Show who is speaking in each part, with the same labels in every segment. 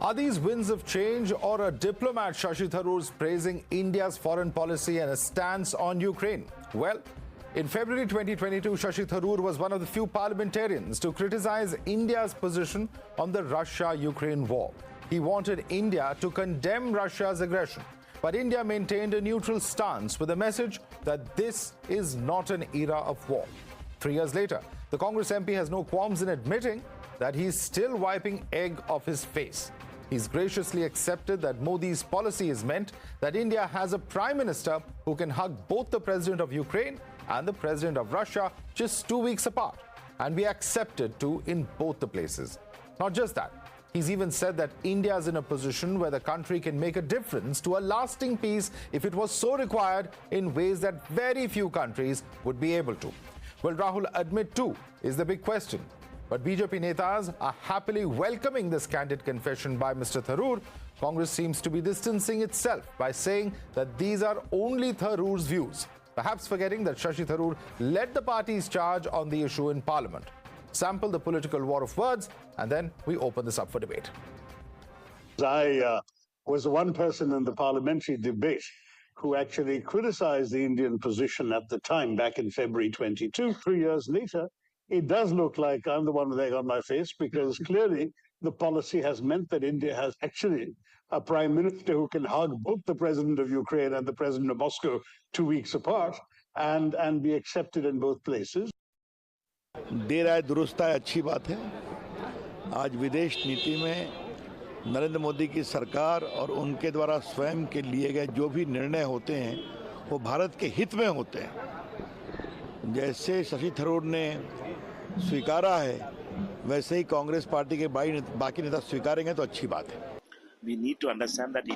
Speaker 1: Are these winds of change or a diplomat, Shashi Tharoor, praising India's foreign policy and a stance on Ukraine? Well, in February 2022, Shashi Tharoor was one of the few parliamentarians to criticize India's position on the Russia-Ukraine war. He wanted India to condemn Russia's aggression, but India maintained a neutral stance with a message that this is not an era of war. 3 years later, the Congress MP has no qualms in admitting that he's still wiping egg off his face. He's graciously accepted that Modi's policy has meant that India has a Prime Minister who can hug both the President of Ukraine and the President of Russia just 2 weeks apart. And we accepted to in both the places. Not just that, he's even said that India is in a position where the country can make a difference to a lasting peace if it was so required in ways that very few countries would be able to. Will Rahul admit too is the big question. But BJP netas are happily welcoming this candid confession by Mr. Tharoor. Congress seems to be distancing itself by saying that these are only Tharoor's views, perhaps forgetting that Shashi Tharoor led the party's charge on the issue in Parliament. Sample the political war of words, and then we open this up for debate.
Speaker 2: I was the one person in the parliamentary debate who actually criticized the Indian position at the time, back in February 22. 3 years later, it does look like I'm the one with egg on my face, because clearly the policy has meant that India has actually a prime minister who can hug both the president of Ukraine and the president of Moscow 2 weeks apart and be accepted in both places.
Speaker 3: देर आए दुरुस्त आए अच्छी बात है। आज विदेश नीति में नरेंद्र मोदी की सरकार और उनके द्वारा स्वयं के लिए गए जो भी निर्णय होते हैं वो भारत के हित में होते हैं। जैसे शशि थरूर ने स्वीकारा है वैसे ही कांग्रेस पार्टी के बाकी नेता स्वीकारेंगे तो अच्छी बात है।
Speaker 4: We need to understand that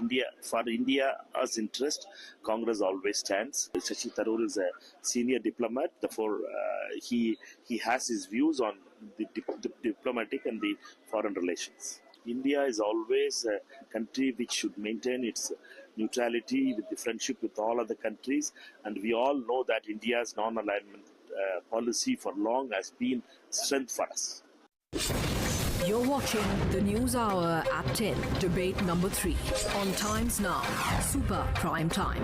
Speaker 4: for India's interest, Congress always stands. Shashi Tharoor is a senior diplomat, therefore he has his views on the diplomatic and the foreign relations. India is always a country which should maintain its neutrality with the friendship with all other countries, and we all know that India's non-alignment policy for long has been strength for us.
Speaker 5: You're watching the News Hour at 10, debate number 3 on Times Now, Super Prime Time.